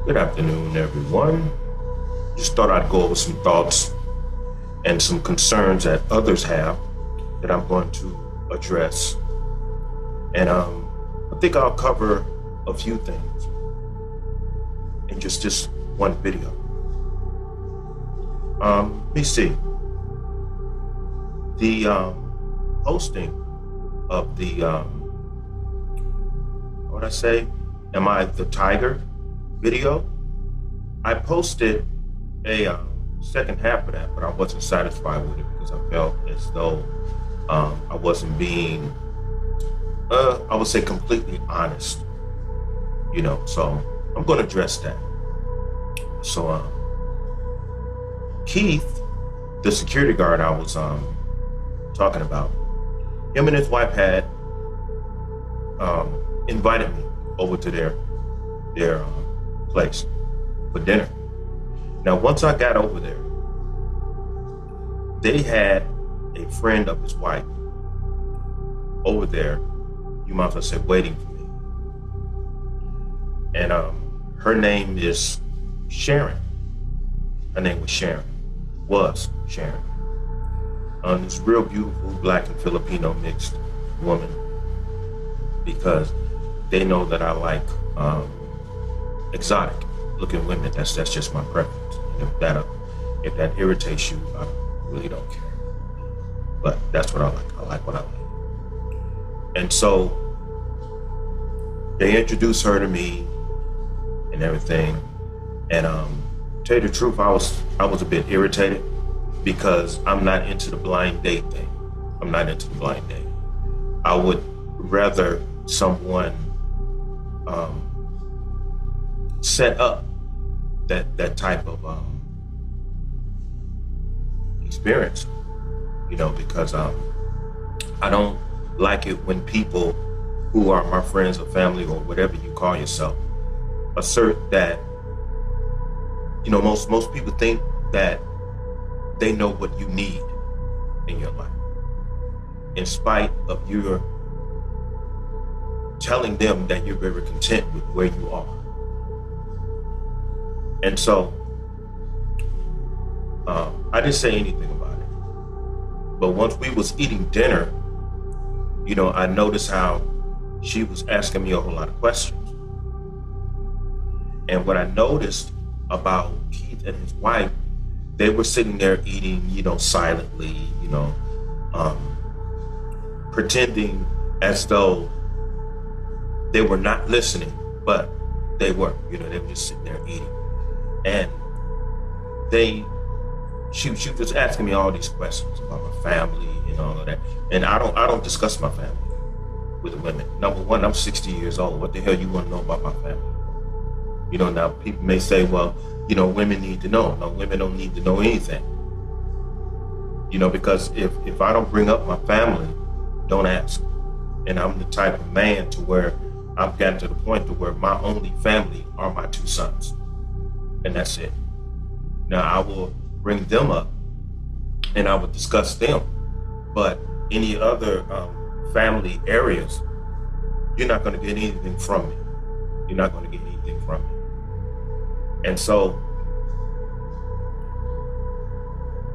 Good afternoon, everyone. Just thought I'd go over some thoughts and some concerns that others have that I'm going to address. And I think I'll cover a few things in just this one video. Let me see. The posting of the, what I say? Am I the Tiger video? I posted a second half of that, but I wasn't satisfied with it because I felt as though I wasn't being, I would say, completely honest, so I'm going to address that. So Keith, the security guard I was talking about, him and his wife had invited me over to their place for dinner. Now, once I got over there, they had a friend of his wife over there, you might as well say, waiting for me. And her name is Sharon. Her name was Sharon. This real beautiful Black and Filipino mixed woman, because they know that I like exotic looking women. That's just my preference. And if that irritates you, I really don't care. But that's what I like. I like what I like. And so they introduced her to me and everything. And tell you the truth, I was a bit irritated because I'm not into the blind date thing. I'm not into the blind date. I would rather someone set up that type of experience, because I don't like it when people who are my friends or family or whatever you call yourself assert that, most people think that they know what you need in your life, in spite of your telling them that you're very content with where you are. And so I didn't say anything about it. But once we was eating dinner, I noticed how she was asking me a whole lot of questions. And what I noticed about Keith and his wife, they were sitting there eating, silently, pretending as though they were not listening, but they were, they were just sitting there eating. And she was just asking me all these questions about my family and all of that. And I don't discuss my family with the women. Number one, I'm 60 years old. What the hell you want to know about my family? Now people may say, well, women need to know. No, women don't need to know anything. Because if I don't bring up my family, don't ask. And I'm the type of man to where I've gotten to the point to where my only family are my two sons. And that's it. Now I will bring them up and I will discuss them. But any other family areas, you're not going to get anything from me. You're not going to get anything from me. And so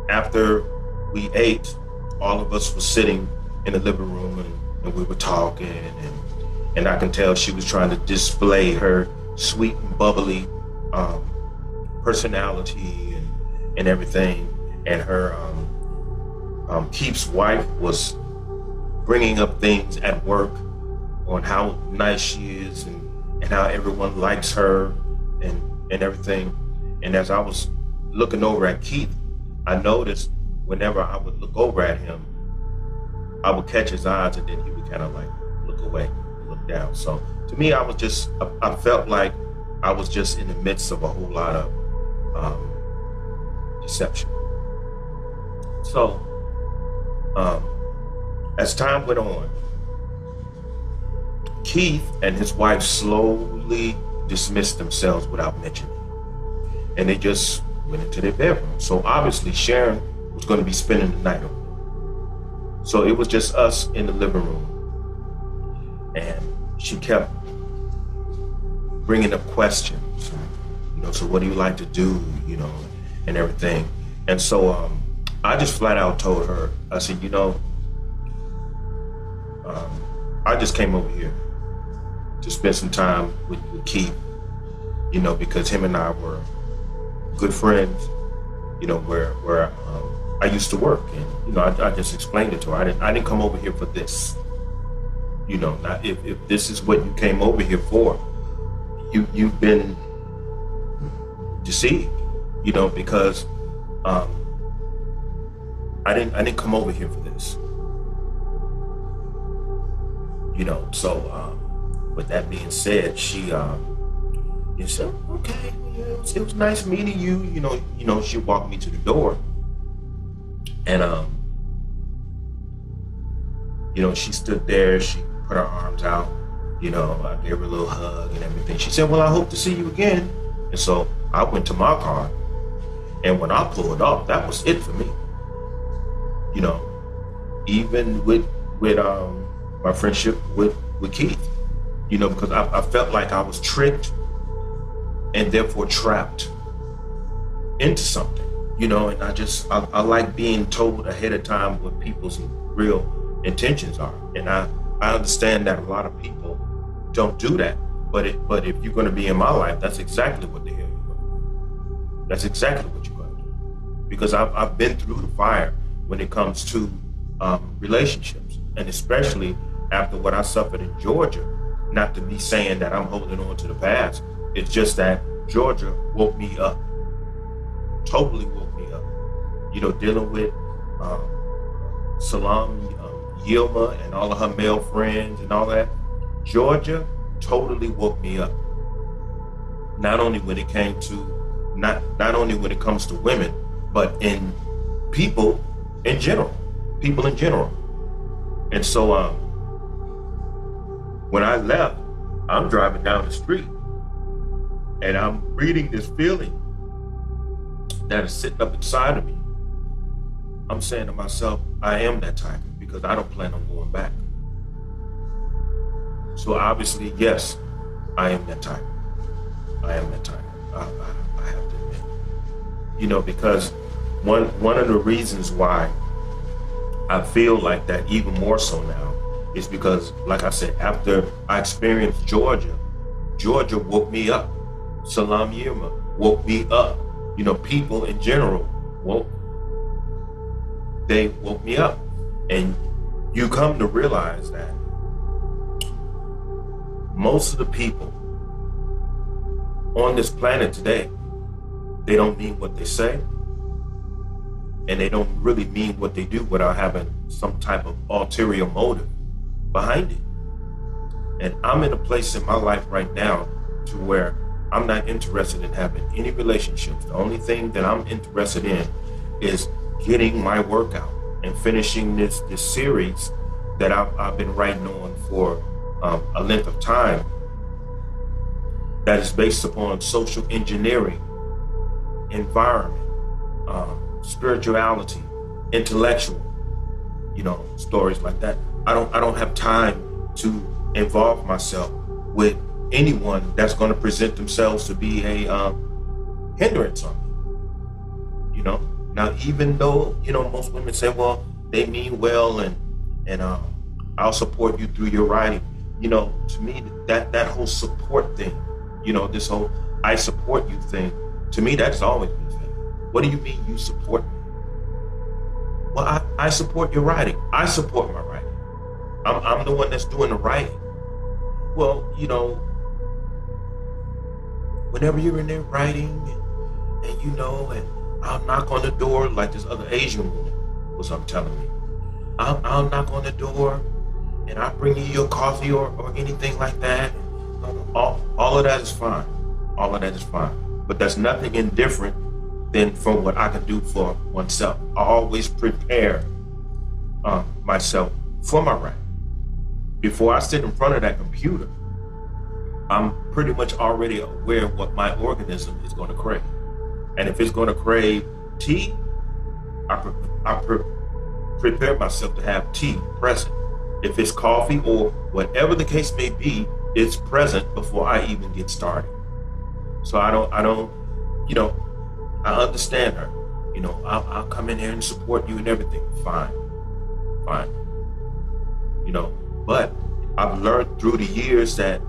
after we ate, all of us were sitting in the living room and we were talking, and I can tell she was trying to display her sweet and bubbly personality and everything. And her Keith's wife was bringing up things at work on how nice she is and how everyone likes her and everything. And as I was looking over at Keith, I noticed whenever I would look over at him, I would catch his eyes and then he would kind of like look away, look down. So to me, I felt like I was just in the midst of a whole lot of deception. So as time went on, Keith and his wife slowly dismissed themselves without mentioning it. And they just went into their bedroom. So obviously Sharon was going to be spending the night over there. So it was just us in the living room. And she kept bringing up questions so what do you like to do, and everything. And so I just flat out told her, I said, I just came over here to spend some time with Keith, because him and I were good friends, where I used to work. And, I just explained it to her. I didn't come over here for this. Now, if this is what you came over here for, you've been deceived, because I didn't come over here for this. So with that being said, she said, okay, it was nice meeting you. She walked me to the door, and she stood there. She put her arms out. I gave her a little hug and everything. She said, well, I hope to see you again. And so I went to my car, and when I pulled up, that was it for me. Even with my friendship with Keith, because I felt like I was tricked and therefore trapped into something, and I like being told ahead of time what people's real intentions are. And I understand that a lot of people don't do that, but if you're going to be in my life, that's exactly what the hell you're going to do. That's exactly what you're going to do, because I've been through the fire when it comes to relationships, and especially after what I suffered in Georgia. Not to be saying that I'm holding on to the past. It's just that Georgia woke me up, totally woke me up. Dealing with Salam Yilma and all of her male friends and all that. Georgia totally woke me up. Not only when it came to, not only when it comes to women, but in people in general. And so when I left, I'm driving down the street and I'm reading this feeling that is sitting up inside of me. I'm saying to myself, I am that tiger, because I don't plan on going back. So obviously, yes, I am that tiger. I am that tiger. I have to admit. Because one of the reasons why I feel like that even more so now is because, like I said, after I experienced Georgia woke me up. Salam Yirma woke me up. People in general woke me up. And you come to realize that most of the people on this planet today, they don't mean what they say, and they don't really mean what they do without having some type of ulterior motive behind it. And I'm in a place in my life right now to where I'm not interested in having any relationships. The only thing that I'm interested in is getting my work out and finishing this series that I've been writing on for a length of time, that is based upon social engineering, environment, spirituality, intellectual, stories like that. I don't have time to involve myself with anyone that's going to present themselves to be a hindrance on me. Now, even though most women say, well, they mean well, and I'll support you through your writing. To me, that whole support thing, this whole I support you thing, to me, that's always been fake. What do you mean you support me? Well, I support your writing. I support my writing. I'm the one that's doing the writing. Well, whenever you're in there writing, and I'll knock on the door like this other Asian woman was telling me. I'll knock on the door and I'll bring you your coffee or anything like that. All of that is fine. All of that is fine. But that's nothing indifferent than from what I can do for oneself. I always prepare myself for my writing. Before I sit in front of that computer, I'm pretty much already aware of what my organism is going to crave. And if it's going to crave tea, I prepare myself to have tea present. If it's coffee or whatever the case may be, it's present before I even get started. So I don't You know, I understand her. You know, I'll come in here and support you and everything. Fine, fine. You know, but I've learned through the years that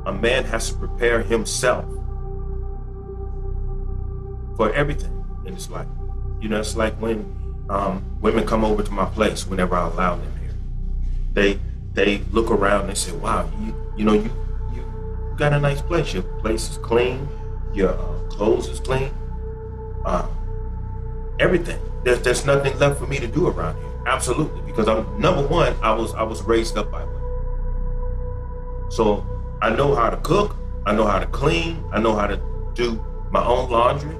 a man has to prepare himself for everything in his life. You know, it's like when women come over to my place whenever I allow them here. They look around and they say, "Wow, you got a nice place. Your place is clean. Your clothes is clean. Everything. There's nothing left for me to do around here. Absolutely, because I'm number one. I was raised up by women, so I know how to cook. I know how to clean. I know how to do my own laundry.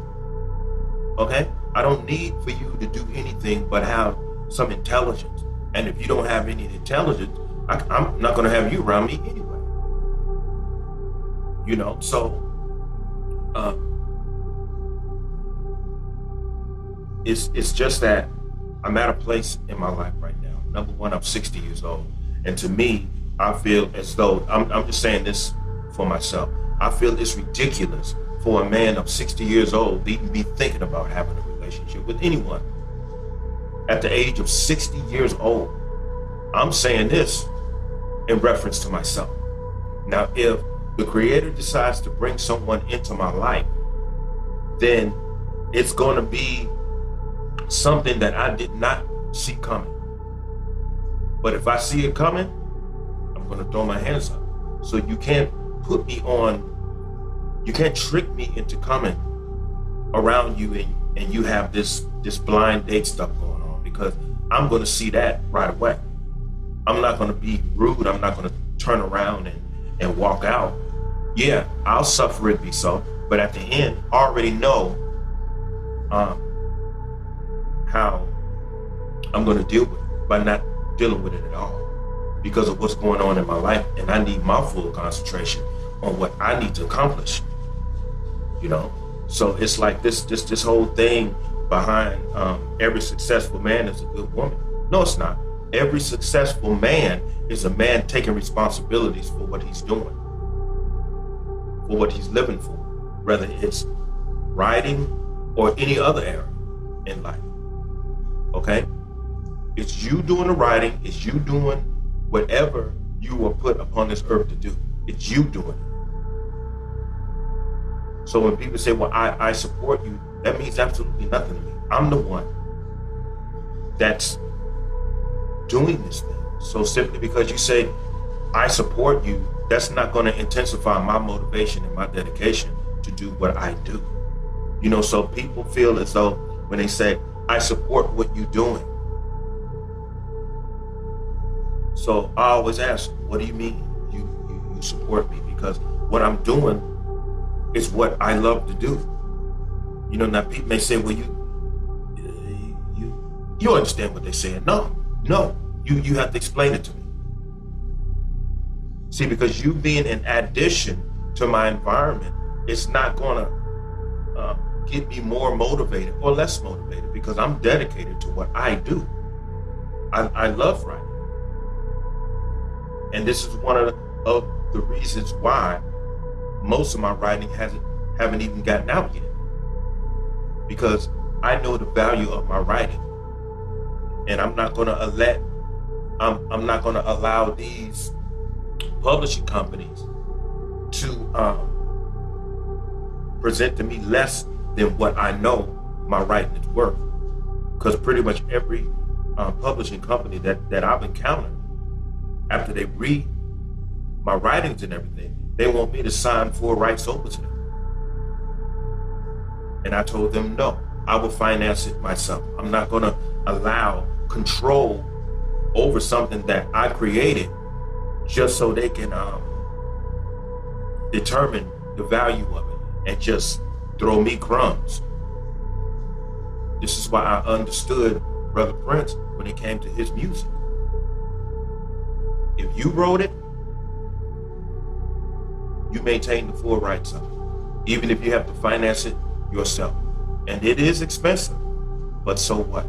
Okay, I don't need for you to do anything but have some intelligence. And if you don't have any intelligence, I'm not going to have you around me anyway. You know, so it's just that I'm at a place in my life right now. Number one, I'm 60 years old, and to me, I feel as though I'm just saying this for myself. I feel it's ridiculous for a man of 60 years old to even be thinking about having a relationship with anyone at the age of 60 years old. I'm saying this in reference to myself. Now, if the Creator decides to bring someone into my life, then it's going to be something that I did not see coming. But if I see it coming, I'm going to throw my hands up. So you can't put me on, you can't trick me into coming around you and you have this blind date stuff going on, because I'm going to see that right away. I'm not going to be rude. I'm not going to turn around and walk out. Yeah, I'll suffer it be so, but at the end, I already know how I'm going to deal with it by not dealing with it at all because of what's going on in my life, and I need my full concentration on what I need to accomplish. You know, so it's like this whole thing behind every successful man is a good woman. No, it's not. Every successful man is a man taking responsibilities for what he's doing, for what he's living for, whether it's writing or any other area in life. Okay? It's you doing the writing, it's you doing whatever you were put upon this earth to do. It's you doing it. So when people say, well, I support you, that means absolutely nothing to me. I'm the one that's doing this thing. So simply because you say, I support you, that's not going to intensify my motivation and my dedication to do what I do. You know, so people feel as though when they say, I support what you're doing. So I always ask, what do you mean you support me? Because what I'm doing is what I love to do. You know, now people may say, well, you understand what they're saying. No, you have to explain it to me. See, because you being an addition to my environment, it's not gonna get me more motivated or less motivated, because I'm dedicated to what I do. I love writing. And this is one of the reasons why most of my writing haven't even gotten out yet. Because I know the value of my writing. And I'm not gonna allow these publishing companies to present to me less than what I know my writing is worth. Because pretty much every publishing company that I've encountered, after they read my writings and everything, they want me to sign full rights over to them. And I told them, no, I will finance it myself. I'm not gonna allow control over something that I created just so they can determine the value of it and just throw me crumbs. This is why I understood Brother Prince when it came to his music. If you wrote it, you maintain the full rights of it, even if you have to finance it yourself. And it is expensive, but so what?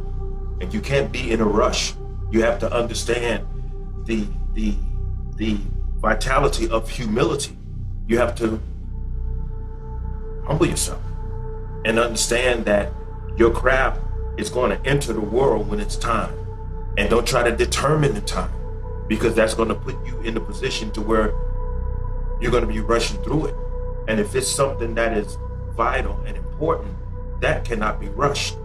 And you can't be in a rush. You have to understand the vitality of humility. You have to Humble yourself and understand that your craft is going to enter the world when it's time. And don't try to determine the time, because that's going to put you in a position to where you're going to be rushing through it. And if it's something that is vital and important, that cannot be rushed.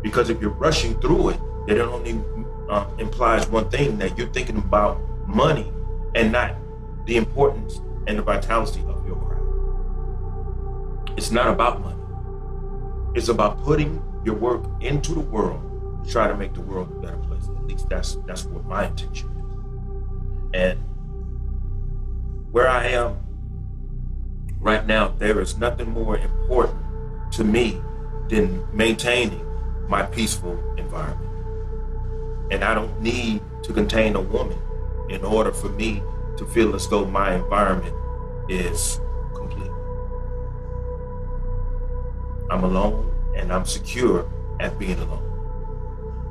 Because if you're rushing through it, then it only implies one thing, that you're thinking about money and not the importance and the vitality of your craft. It's not about money. It's about putting your work into the world to try to make the world a better place. At least that's what my intention is. And where I am right now, there is nothing more important to me than maintaining my peaceful environment. And I don't need to contain a woman in order for me to feel as though my environment is complete. I'm alone and I'm secure at being alone.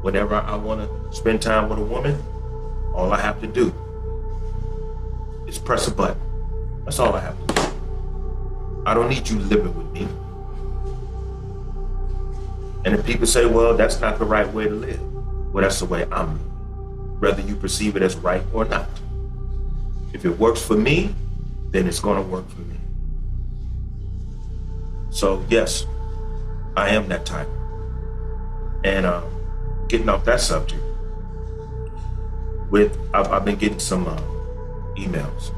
Whenever I want to spend time with a woman, all I have to do is press a button. That's all I have to do. I don't need you living with me. And if people say, well, that's not the right way to live, well, that's the way I'm living, whether you perceive it as right or not. If it works for me, then it's going to work for me. So yes, I am that type. And getting off that subject, I've been getting some emails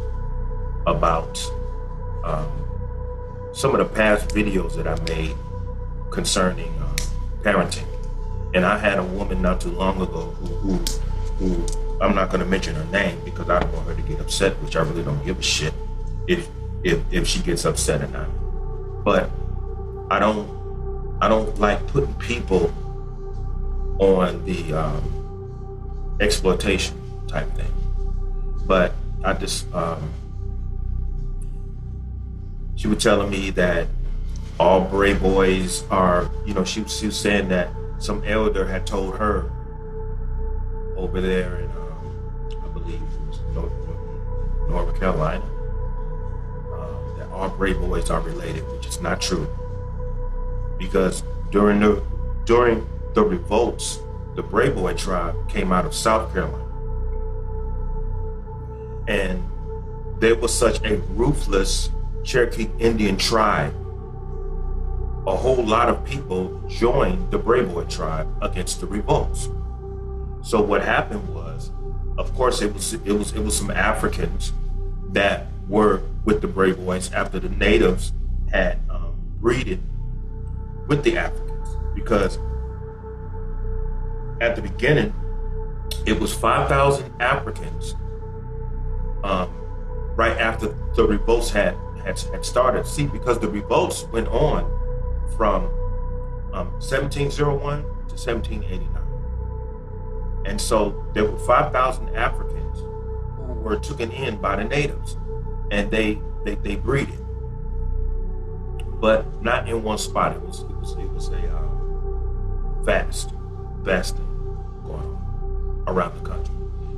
about some of the past videos that I made concerning parenting. And I had a woman not too long ago who I'm not going to mention her name because I don't want her to get upset, which I really don't give a shit if she gets upset or not. But I don't like putting people on the exploitation type thing. But I just she was telling me that all Bray boys are, she was saying that some elder had told her over there in, I believe it was North Carolina, that all Bray boys are related, which is not true. Because during the revolts, the Bray Boy tribe came out of South Carolina. And there was such a ruthless Cherokee Indian tribe. A whole lot of people joined the Bray Boy tribe against the revolts. So what happened was, of course, it was some Africans that were with the Bray Boys after the natives had breeded with the Africans, because at the beginning it was 5,000 Africans right after the revolts had started. See, because the revolts went on from 1701 to 1789. And so there were 5,000 Africans who were taken in by the natives, and they breeded, but not in one spot. It was a vast thing going on around the country.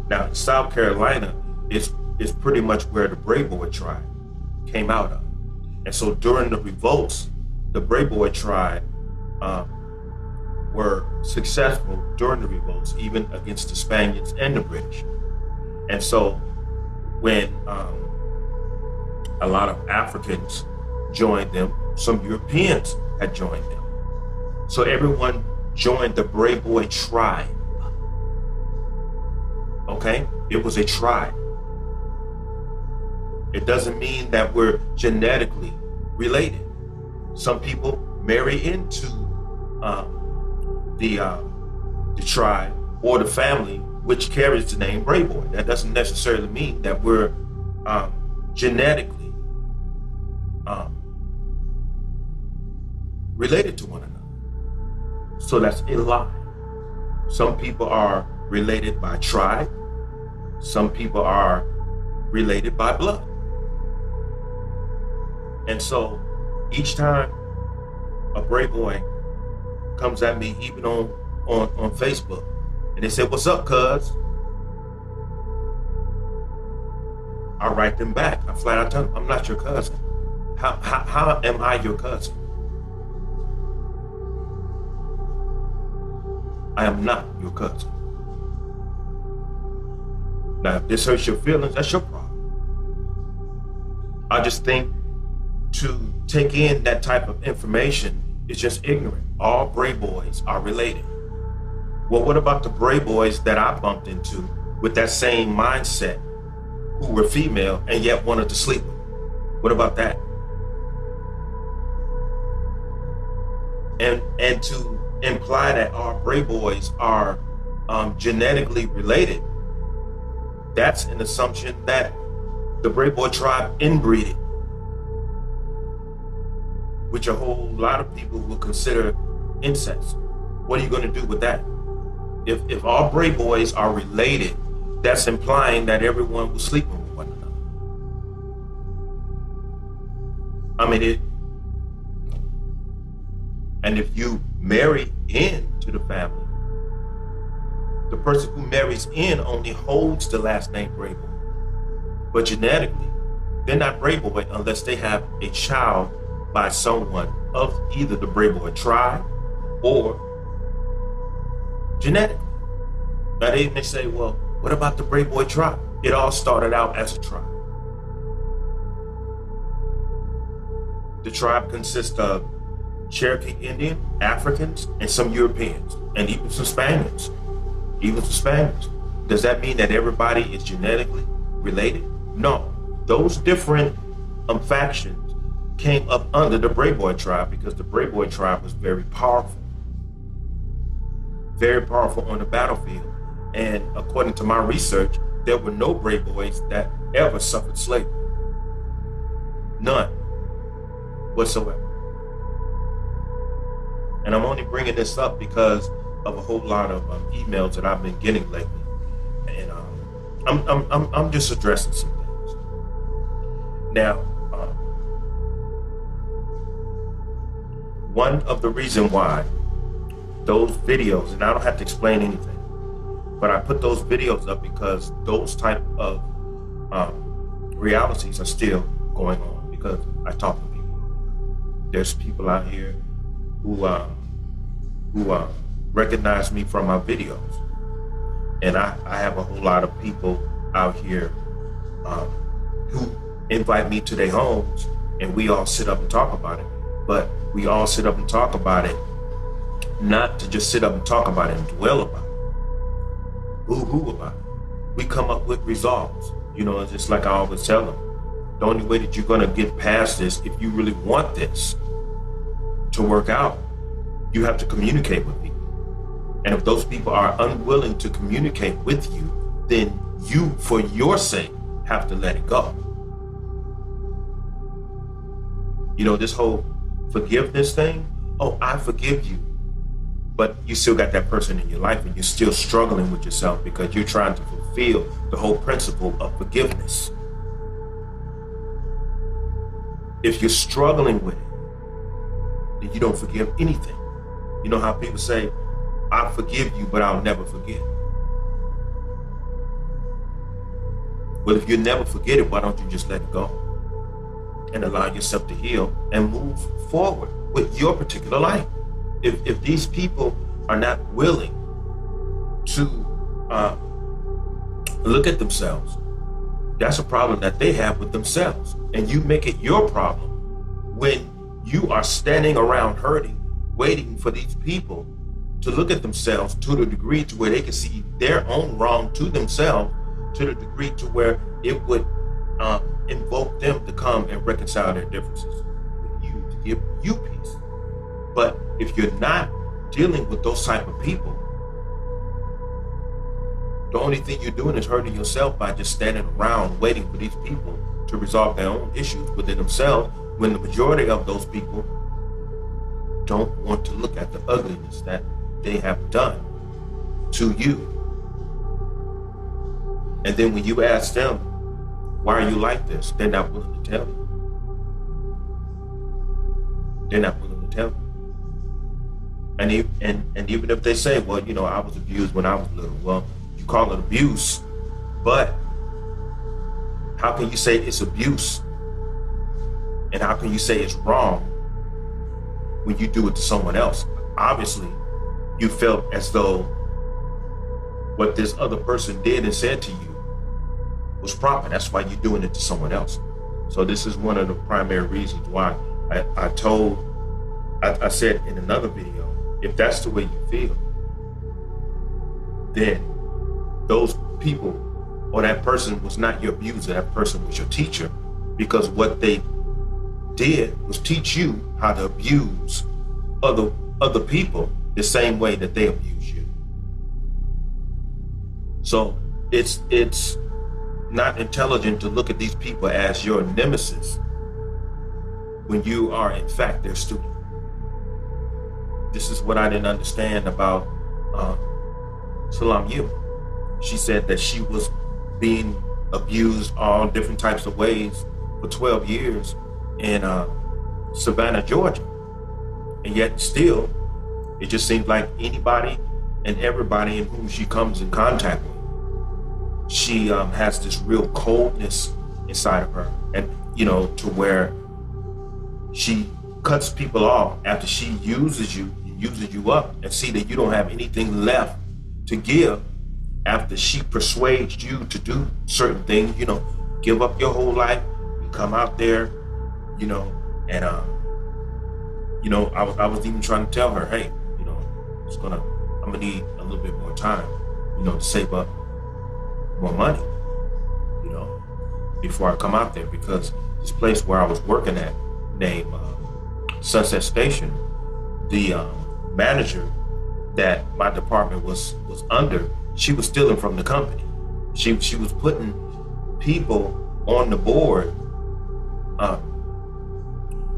Now, in South Carolina is pretty much where the Bray Boy tribe came out of. And so during the revolts, the Bray Boy tribe were successful during the revolts, even against the Spaniards and the British. And so when a lot of Africans joined them, some Europeans had joined them. So everyone joined the Bray Boy tribe. Okay? It was a tribe. It doesn't mean that we're genetically related. Some people marry into the tribe or the family which carries the name Bray Boy. That doesn't necessarily mean that we're genetically related to one another. So that's a lie. Some people are related by tribe. Some people are related by blood. And so each time a Bray Boy comes at me, even on Facebook, and they say, "What's up, cuz?" I write them back. I flat out tell them, "I'm not your cousin. How am I your cousin? I am not your cousin. Now, if this hurts your feelings, that's your problem. I just think to take in that type of information is just ignorant. All Bray boys are related. Well, what about the Bray boys that I bumped into with that same mindset who were female and yet wanted to sleep with? What about that? And to imply that our Bray boys are genetically related, that's an assumption that the Bray boy tribe inbreeded, which a whole lot of people will consider incest. What are you going to do with that? If all Bray boys are related, that's implying that everyone was sleeping with one another. I mean, and if you marry into the family, the person who marries in only holds the last name Bray boy. But genetically, they're not Bray boy unless they have a child by someone of either the Bray boy tribe or genetically. Now they may say, well, what about the Bray boy tribe? It all started out as a tribe. The tribe consists of Cherokee Indian, Africans, and some Europeans, and even some Spaniards. Does that mean that everybody is genetically related? No. Those different factions came up under the Bray boy tribe because the Bray boy tribe was very powerful on the battlefield. And according to my research, there were no Bray boys that ever suffered slavery. None whatsoever. And I'm only bringing this up because of a whole lot of emails that I've been getting lately, and I'm just addressing some things. Now, one of the reason why those videos, and I don't have to explain anything, but I put those videos up because those type of realities are still going on because I talk to people. There's people out here who recognize me from my videos, and I have a whole lot of people out here who invite me to their homes, and we all sit up and talk about it. But we all sit up and talk about it, not to just sit up and talk about it and dwell about it, boo-hoo about it. We come up with results. You know, it's just like I always tell them, the only way that you're gonna get past this, if you really want this to work out, you have to communicate with people. And if those people are unwilling to communicate with you, then you, for your sake, have to let it go. You know, this whole forgiveness thing, oh, I forgive you. But you still got that person in your life and you're still struggling with yourself because you're trying to fulfill the whole principle of forgiveness. If you're struggling with it, then you don't forgive anything. You know how people say, I forgive you, but I'll never forget. Well, if you never forget it, why don't you just let it go and allow yourself to heal and move forward with your particular life? If these people are not willing to look at themselves, that's a problem that they have with themselves. And you make it your problem when you are standing around hurting, waiting for these people to look at themselves to the degree to where they can see their own wrong to themselves, to the degree to where it would invoke them to come and reconcile their differences with you, to give you peace. But if you're not dealing with those type of people, the only thing you're doing is hurting yourself by just standing around waiting for these people to resolve their own issues within themselves, when the majority of those people don't want to look at the ugliness that they have done to you. And then when you ask them, why are you like this? They're not willing to tell you. They're not willing to tell you. And even if they say, well, you know, I was abused when I was little. Well, you call it abuse, but how can you say it's abuse And how can you say it's wrong when you do it to someone else? Obviously, you felt as though what this other person did and said to you was proper. That's why you're doing it to someone else. So this is one of the primary reasons why I said in another video, if that's the way you feel, then those people or that person was not your abuser, that person was your teacher, because what they did was teach you how to abuse other people the same way that they abuse you. So it's not intelligent to look at these people as your nemesis when you are in fact their student. This is what I didn't understand about Salam Yu. She said that she was being abused all different types of ways for 12 years in Savannah, Georgia. And yet still, it just seems like anybody and everybody in whom she comes in contact with, she has this real coldness inside of her. And, to where she cuts people off after she uses you up and see that you don't have anything left to give after she persuades you to do certain things, give up your whole life, you come out there, and I was even trying to tell her, hey, I'm gonna need a little bit more time, to save up more money, before I come out there, because this place where I was working at, named Sunset Station, the manager that my department was under, she was stealing from the company. She was putting people on the board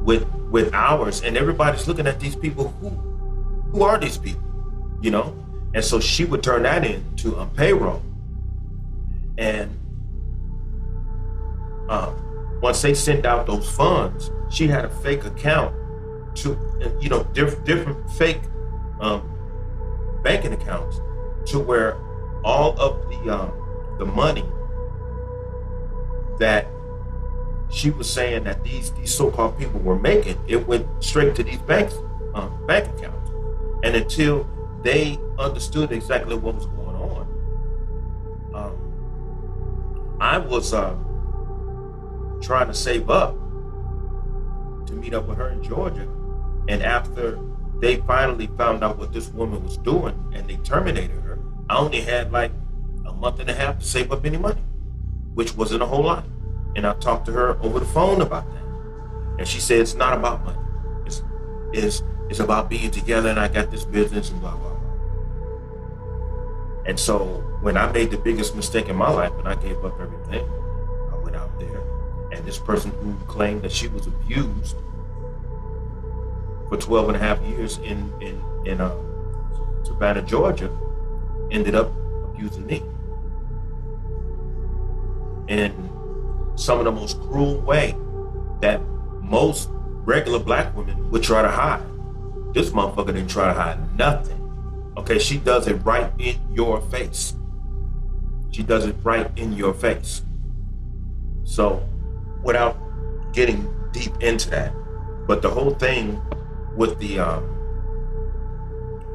with hours, and everybody's looking at these people. Who are these people? And so she would turn that into a payroll. And once they sent out those funds, she had a fake account to, different fake banking accounts, to where all of the money that she was saying that these so-called people were making, it went straight to these bank accounts. And until they understood exactly what was going on, I was trying to save up to meet up with her in Georgia. And after they finally found out what this woman was doing and they terminated her, I only had like a month and a half to save up any money, which wasn't a whole lot. And I talked to her over the phone about that. And she said, it's not about money. It's about being together, and I got this business and blah, blah, blah. And so when I made the biggest mistake in my life and I gave up everything, I went out there, and this person who claimed that she was abused for 12 and a half years in Savannah, Georgia, ended up abusing me in some of the most cruel way that most regular black women would try to hide. This motherfucker didn't try to hide nothing. Okay, she does it right in your face. She does it right in your face. So, without getting deep into that, but the whole thing with the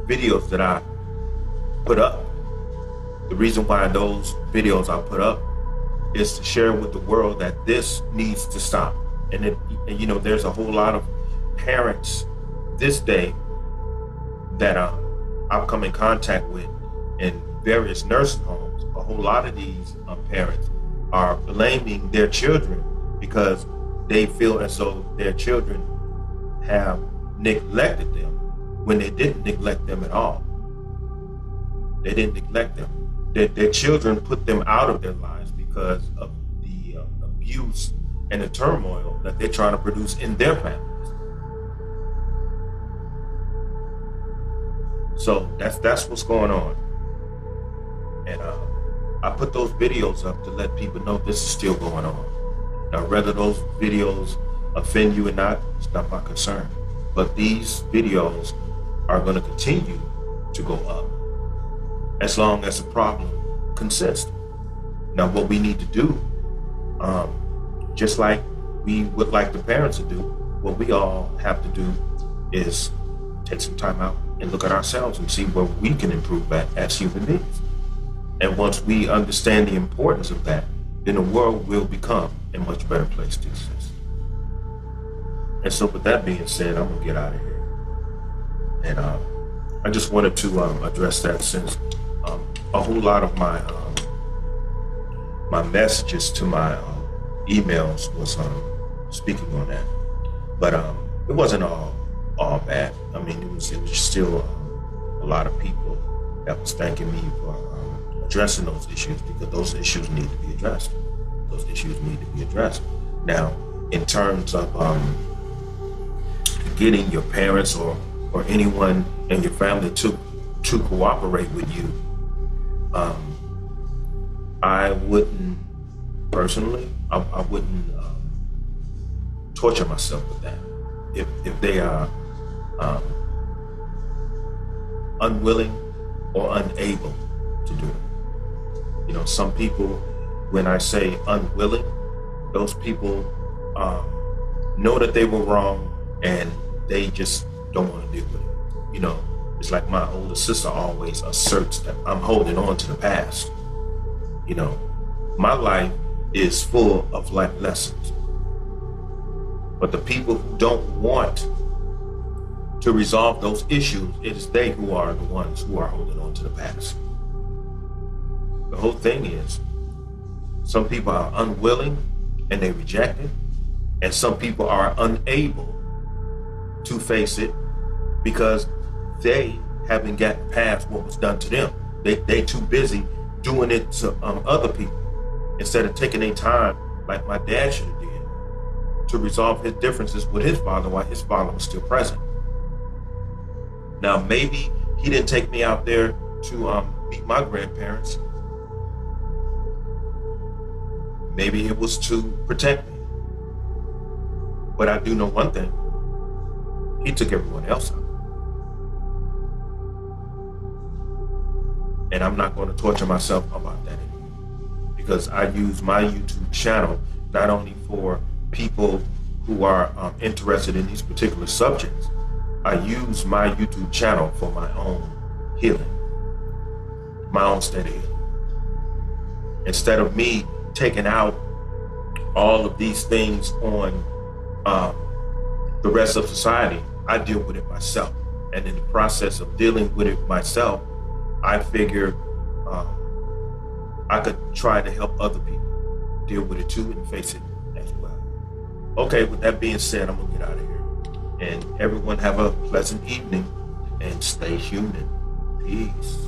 videos that I put up, the reason why those videos I put up is to share with the world that this needs to stop. And there's a whole lot of parents this day that I've come in contact with in various nursing homes. A whole lot of these parents are blaming their children because they feel as though their children have neglected them when they didn't neglect them at all. They didn't neglect them. Their children put them out of their lives because of the abuse and the turmoil that they're trying to produce in their families. So that's what's going on. And I put those videos up to let people know this is still going on. Now, whether those videos offend you or not, it's not my concern. But these videos are going to continue to go up as long as the problem consists. Now, what we need to do, just like we would like the parents to do, what we all have to do is take some time out and look at ourselves and see where we can improve at as human beings. And once we understand the importance of that, then the world will become a much better place to exist. And so with that being said, I'm gonna get out of here. And I just wanted to address that, since a whole lot of my my messages to my emails was speaking on that. But it wasn't all bad. I mean, it was still a lot of people that was thanking me for addressing those issues, because those issues need to be addressed. Those issues need to be addressed. Now, in terms of getting your parents or anyone in your family to cooperate with you, I wouldn't personally. I wouldn't torture myself with that. If they are unwilling or unable to do it. You know, some people, when I say unwilling, those people know that they were wrong and they just don't want to deal with it. You know, it's like my older sister always asserts that I'm holding on to the past. You know, my life is full of life lessons. But the people who don't want to resolve those issues, it is they who are the ones who are holding on to the past. The whole thing is, some people are unwilling and they reject it, and some people are unable to face it because they haven't gotten past what was done to them. They too busy doing it to other people, instead of taking their time, like my dad should have did, to resolve his differences with his father while his father was still present. Now, maybe he didn't take me out there to meet my grandparents. Maybe it was to protect me. But I do know one thing. He took everyone else out. And I'm not going to torture myself about that anymore, because I use my YouTube channel not only for people who are interested in these particular subjects. I use my YouTube channel for my own healing, my own state of healing. Instead of me taking out all of these things on the rest of society, I deal with it myself. And in the process of dealing with it myself, I figure I could try to help other people deal with it too and face it as well. Okay, with that being said, I'm gonna get out of here. And everyone have a pleasant evening and stay human. Peace.